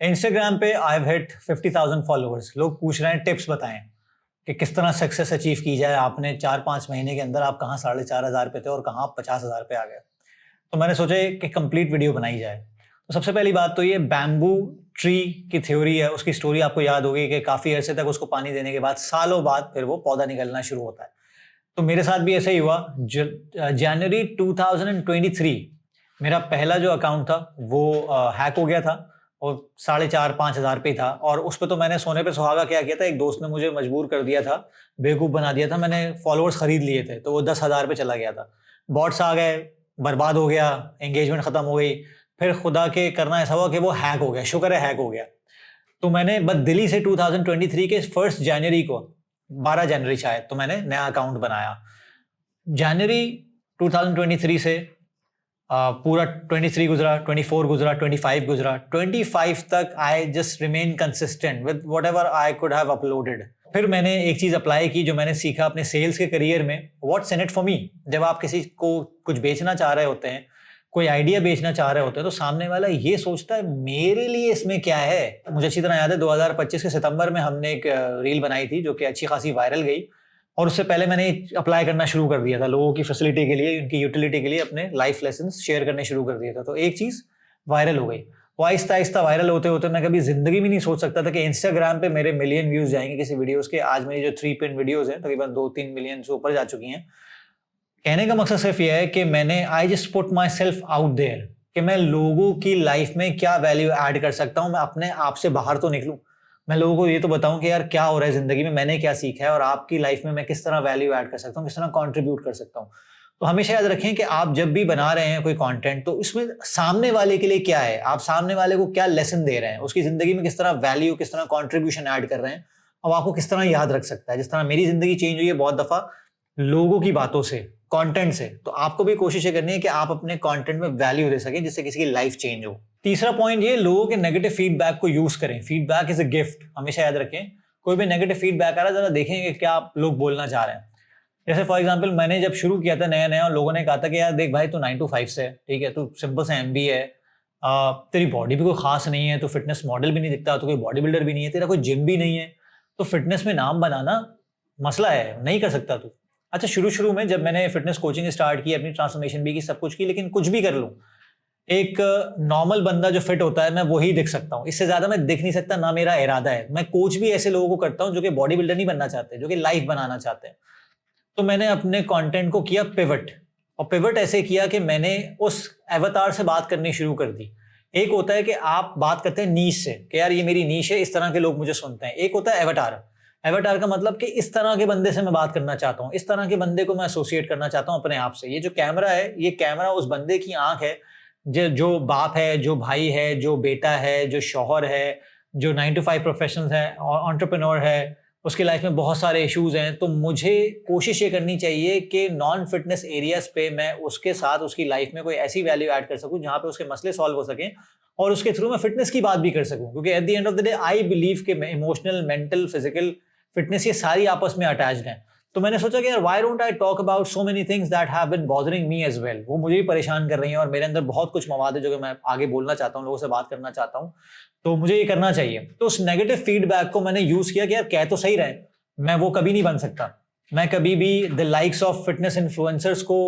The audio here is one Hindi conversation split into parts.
इंस्टाग्राम पे आई हैव हिट 50,000 फॉलोअर्स। लोग पूछ रहे हैं टिप्स बताएं कि किस तरह सक्सेस अचीव की जाए। आपने 4-5 महीने के अंदर आप कहाँ 4,500 पे थे और कहाँ आप 50,000 पे आ गए। तो मैंने सोचा कि कंप्लीट वीडियो बनाई जाए। तो सबसे पहली बात तो ये बैम्बू ट्री की थ्योरी है, उसकी स्टोरी आपको याद होगी कि काफ़ी अरसे तक उसको पानी देने के बाद सालों बाद फिर वो पौधा निकलना शुरू होता है। तो मेरे साथ भी ऐसा ही हुआ। जनवरी 2023 मेरा पहला जो अकाउंट था वो हैक हो गया था और 4,500-5 हज़ार पे था। और उस पर तो मैंने सोने पे सुहागा क्या किया था, एक दोस्त ने मुझे मजबूर कर दिया था, बेवकूफ़ बना दिया था। मैंने फॉलोअर्स खरीद लिए थे तो वो 10,000 पे चला गया था। बॉट्स आ गए, बर्बाद हो गया, एंगेजमेंट खत्म हो गई। फिर खुदा के करना ऐसा हुआ कि वो हैक हो गया। शुक्र है हैक हो गया। तो मैंने बददिली से 2023 के 1 जनवरी को, 12 जनवरी शायद, तो मैंने नया अकाउंट बनाया। जनवरी 2023 से पूरा 23 गुजरा, 24 गुजरा, 25 गुजरा। 25 तक I just remain consistent with whatever I could have uploaded. फिर मैंने एक चीज अप्लाई की जो मैंने सीखा अपने सेल्स के करियर में, what's in it for me. जब आप किसी को कुछ बेचना चाह रहे होते हैं, कोई आइडिया बेचना चाह रहे होते हैं, तो सामने वाला ये सोचता है मेरे लिए इसमें क्या है। मुझे अच्छी तरह याद है 2025 के सितंबर में हमने एक रील बनाई थी जो कि अच्छी खासी वायरल गई। और उससे पहले मैंने अप्लाई करना शुरू कर दिया था लोगों की फैसिलिटी के लिए, उनकी यूटिलिटी के लिए अपने लाइफ लेसन्स शेयर करने शुरू कर दिया था। तो एक चीज वायरल हो गई। वो आहिस्ता आहिस्ता वायरल होते होते मैं कभी जिंदगी में नहीं सोच सकता था कि इंस्टाग्राम पे मेरे मिलियन व्यूज जाएंगे किसी वीडियोस के। आज मेरी जो 3 पिन वीडियोस हैं तकरीबन 2-3 मिलियन से ऊपर जा चुकी हैं। कहने का मकसद सिर्फ यह है कि मैंने I just put myself out there कि मैं लोगों की लाइफ में क्या वैल्यू ऐड कर सकता हूं। मैं अपने आप से बाहर तो निकलूं, मैं लोगों को ये तो बताऊं कि यार क्या हो रहा है जिंदगी में, मैंने क्या सीखा है और आपकी लाइफ में मैं किस तरह वैल्यू ऐड कर सकता हूं, किस तरह कंट्रीब्यूट कर सकता हूं। तो हमेशा याद रखें कि आप जब भी बना रहे हैं कोई कंटेंट, तो इसमें सामने वाले के लिए क्या है, आप सामने वाले को क्या लेसन दे रहे हैं, उसकी जिंदगी में किस तरह वैल्यू, किस तरह कंट्रीब्यूशन ऐड कर रहे हैं और आपको किस तरह याद रख सकता है। जिस तरह मेरी जिंदगी चेंज हुई है बहुत दफा लोगों की बातों से, कंटेंट से, तो आपको भी कोशिश करनी है कि आप अपने कंटेंट में वैल्यू दे सकें जिससे किसी की लाइफ चेंज हो। तीसरा पॉइंट ये, लोगों के नेगेटिव फीडबैक को यूज करें। फीडबैक इज अ गिफ्ट, हमेशा याद रखें। कोई भी नेगेटिव फीडबैक आ रहा है जरा देखें कि क्या आप लोग बोलना चाह रहे हैं। जैसे फॉर एग्जांपल मैंने जब शुरू किया था नया नया, लोगों ने कहा था कि यार देख भाई तू 9 to 5 से, ठीक है, तू सिंपल सा MBA है, तेरी बॉडी भी कोई खास नहीं है, तो फिटनेस मॉडल भी नहीं दिखता, तो कोई बॉडी बिल्डर भी नहीं है, तेरा कोई जिम भी नहीं है, तो फिटनेस में नाम बनाना मसला है, नहीं कर सकता तू। अच्छा, शुरू में जब मैंने फिटनेस कोचिंग स्टार्ट की, अपनी ट्रांसफॉर्मेशन भी की, सब कुछ की, लेकिन कुछ भी कर लूं, एक नॉर्मल बंदा जो फिट होता है मैं वही दिख सकता हूँ, इससे ज्यादा मैं दिख नहीं सकता, ना मेरा इरादा है। मैं कोच भी ऐसे लोगों को करता हूँ जो कि बॉडी बिल्डर नहीं बनना चाहते, जो कि लाइफ बनाना चाहते हैं। तो मैंने अपने कंटेंट को किया पिवट, और पिवट ऐसे किया कि मैंने उस अवतार से बात करनी शुरू कर दी। एक होता है कि आप बात करते हैं नीश से कि यार ये मेरी नीश है, इस तरह के लोग मुझे सुनते हैं। एक होता है एवटार। एवटार का मतलब कि इस तरह के बंदे से मैं बात करना चाहता हूँ, इस तरह के बंदे को मैं एसोसिएट करना चाहता हूँ अपने आप से। ये जो कैमरा है, ये कैमरा उस बंदे की आंख है जो बाप है, जो भाई है, जो बेटा है, जो शौहर है, जो 9 to 5 प्रोफेशनल है और एंटरप्रेन्योर है, उसकी लाइफ में बहुत सारे इश्यूज हैं। तो मुझे कोशिश ये करनी चाहिए कि नॉन फिटनेस एरियाज पे मैं उसके साथ उसकी लाइफ में कोई ऐसी वैल्यू ऐड कर सकूं जहां पे उसके मसले सॉल्व हो सकें और उसके थ्रू मैं फिटनेस की बात भी कर सकूं। क्योंकि at the end of the day I believe कि इमोशनल, मेंटल, फिजिकल फिटनेस ये सारी आपस में अटैच्ड हैं। तो मैंने सोचा कि यार why don't I talk about so many things that have been bothering me as well. वो मुझे भी परेशान कर रही हैं और मेरे अंदर बहुत कुछ मवाद है जो कि मैं आगे बोलना चाहता हूँ, लोगों से बात करना चाहता हूँ, तो मुझे ये करना चाहिए। तो उस नेगेटिव फीडबैक को मैंने यूज किया कि यार कह तो सही रहे, मैं वो कभी नहीं बन सकता, मैं कभी भी the likes of fitness influencers को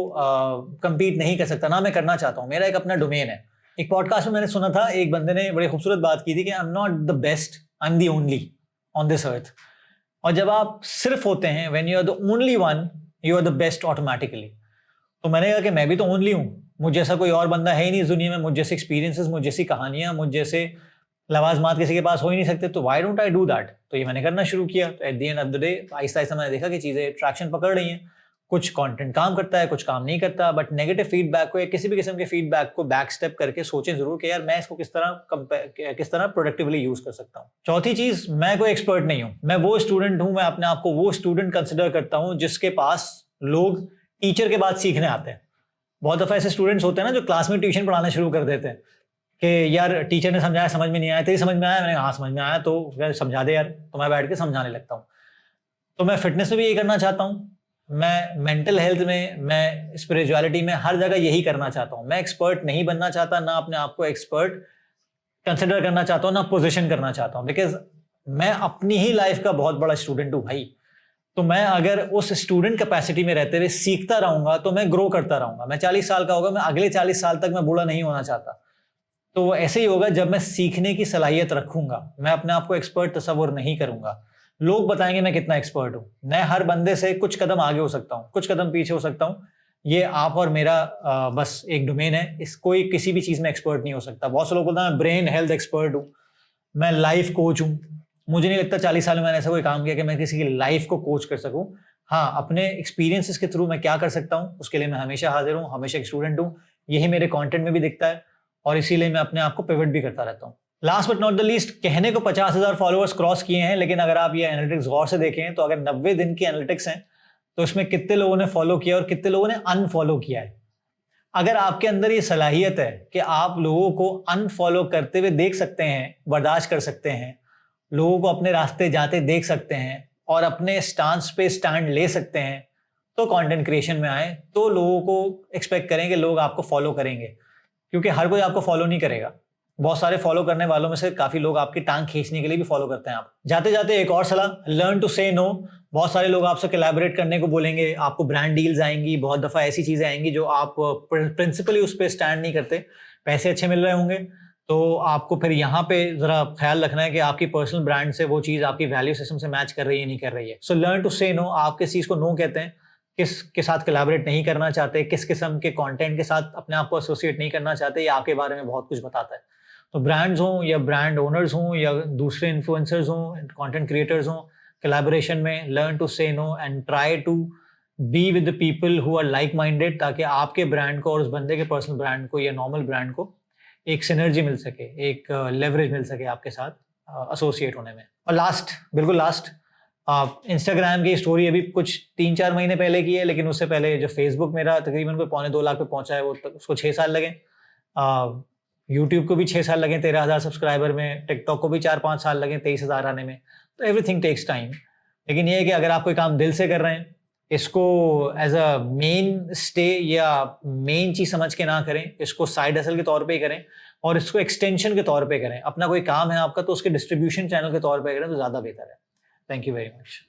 कंपीट नहीं कर सकता, ना मैं करना चाहता हूँ। मेरा एक अपना डोमेन है। एक पॉडकास्ट में मैंने सुना था, एक बंदे ने बड़ी खूबसूरत बात की थी कि I am not the best, I am the only on this earth. और जब आप सिर्फ होते हैं, when you are the only one, you are the best automatically. तो मैंने कहा कि मैं भी तो ओनली हूँ, मुझ जैसा कोई और बंदा है ही नहीं इस दुनिया में, मुझ जैसे एक्सपीरियंसेस, मुझ जैसी कहानियां, मुझ जैसे लवाजमात किसी के पास हो ही नहीं सकते, तो why don't I do that. तो ये मैंने करना शुरू किया। तो at the end of the day Aahista Aahista मैंने देखा कि चीज़ें ट्रैक्शन पकड़ रही हैं। कुछ कंटेंट काम करता है, कुछ काम नहीं करता। बट नेगेटिव फीडबैक को या किसी भी किस्म के फीडबैक को बैक स्टेप करके सोचें जरूर कि यार मैं इसको किस तरह प्रोडक्टिवली यूज कर सकता हूँ। चौथी चीज, मैं कोई एक्सपर्ट नहीं हूँ, मैं वो स्टूडेंट हूँ, मैं अपने आप को वो स्टूडेंट कंसिडर करता हूँ जिसके पास लोग टीचर के बाद सीखने आते हैं। बहुत दफा ऐसे स्टूडेंट्स होते हैं ना जो क्लास में ट्यूशन पढ़ाना शुरू कर देते हैं कि यार टीचर ने समझाया, समझ में नहीं आया, तेरी समझ में आया? मैंने हाँ समझ में आया, तो यार समझा दे यार। तो मैं बैठ के समझाने लगता हूँ। तो मैं फिटनेस में भी यही करना चाहता हूँ, मैं मेंटल हेल्थ में, मैं स्पिरिचुअलिटी में, हर जगह यही करना चाहता हूँ। मैं एक्सपर्ट नहीं बनना चाहता, ना अपने आप को एक्सपर्ट कंसिडर करना चाहता हूँ ना पोजीशन करना चाहता हूँ, बिकॉज मैं अपनी ही लाइफ का बहुत बड़ा स्टूडेंट हूँ भाई। तो मैं अगर उस स्टूडेंट कैपेसिटी में रहते हुए सीखता रहूंगा तो मैं ग्रो करता रहूंगा। मैं 40 साल का होगा, मैं अगले 40 साल तक मैं बूढ़ा नहीं होना चाहता। तो वो ऐसे ही होगा जब मैं सीखने की सलाहियत रखूंगा। मैं अपने आप को एक्सपर्ट तस्वर नहीं करूंगा। लोग बताएंगे मैं कितना एक्सपर्ट हूं। मैं हर बंदे से कुछ कदम आगे हो सकता हूं, कुछ कदम पीछे हो सकता हूं। ये आप और मेरा बस एक डोमेन है। इस कोई किसी भी चीज में एक्सपर्ट नहीं हो सकता। बहुत से लोग बोलते हैं मैं ब्रेन हेल्थ एक्सपर्ट हूँ, मैं लाइफ कोच हूँ। मुझे नहीं लगता 40 साल में मैंने ऐसा कोई काम किया कि मैं किसी की लाइफ को कोच कर सकूं। हाँ, अपने एक्सपीरियंसेस के थ्रू मैं क्या कर सकता हूँ उसके लिए मैं हमेशा हाजिर हूँ, हमेशा एक स्टूडेंट हूँ। यही मेरे कंटेंट में भी दिखता है और इसीलिए मैं अपने आप को पिवट भी करता रहता हूँ। Last but not the least, कहने को 50,000 फॉलोअर्स क्रॉस किए हैं, लेकिन अगर आप ये एनालिटिक्स गौर से देखें तो अगर 90 दिन की एनालिटिक्स हैं तो इसमें कितने लोगों ने फॉलो किया और कितने लोगों ने अनफॉलो किया है। अगर आपके अंदर ये सलाहियत है कि आप लोगों को अनफॉलो करते हुए देख सकते हैं, बर्दाश्त कर सकते हैं, लोगों को अपने रास्ते जाते देख सकते हैं और अपने स्टांस पे स्टैंड ले सकते हैं, तो कंटेंट क्रिएशन में आए। तो लोगों को एक्सपेक्ट करें कि लोग आपको फॉलो करेंगे, क्योंकि हर कोई आपको फॉलो नहीं करेगा। बहुत सारे फॉलो करने वालों में से काफी लोग आपकी टांग खींचने के लिए भी फॉलो करते हैं। आप जाते जाते एक और सलाह, लर्न टू से नो। बहुत सारे लोग आपसे कोलैबोरेट करने को बोलेंगे, आपको ब्रांड डील्स आएंगी, बहुत दफा ऐसी चीजें आएंगी जो आप प्रिंसिपली उस पर स्टैंड नहीं करते। पैसे अच्छे मिल रहे होंगे तो आपको फिर यहाँ पे जरा ख्याल रखना है कि आपकी पर्सनल ब्रांड से वो चीज आपकी वैल्यू सिस्टम से मैच कर रही है नहीं कर रही है। So learn to say no. आप किस चीज को नो कहते हैं, किस के साथ कोलैबोरेट नहीं करना चाहते, किस किस्म के कंटेंट के साथ अपने आप को एसोसिएट नहीं करना चाहते, ये आपके बारे में बहुत कुछ बताता है। तो ब्रांड्स हों या ब्रांड ओनर्स हों या दूसरे इन्फ्लुएंसर्स हों, कंटेंट क्रिएटर्स हों, कोलैबोरेशन में learn to say no and try to be with the people who are like minded, ताकि आपके ब्रांड को और उस बंदे के पर्सनल ब्रांड को या नॉर्मल ब्रांड को एक सिनर्जी मिल सके, एक लेवरेज मिल सके आपके साथ एसोसिएट होने में। और लास्ट, बिल्कुल लास्ट, इंस्टाग्राम की स्टोरी अभी कुछ 3-4 महीने पहले की है, लेकिन उससे पहले जो फेसबुक मेरा तकरीबन कोई 2.25 लाख पे पहुंचा है, वो उसको 6 साल लगे। यूट्यूब को भी 6 साल लगे 13,000 सब्सक्राइबर में, टिकटॉक को भी 4-5 साल लगे 23,000 आने में। तो एवरीथिंग टेक्स टाइम। लेकिन ये है कि अगर आप कोई काम दिल से कर रहे हैं, इसको एज अ मेन स्टे या मेन चीज समझ के ना करें, इसको साइड हसल के तौर पे ही करें और इसको एक्सटेंशन के तौर पे करें। अपना कोई काम है आपका तो उसके डिस्ट्रीब्यूशन चैनल के तौर पे करें तो ज्यादा बेहतर है। Thank you very much.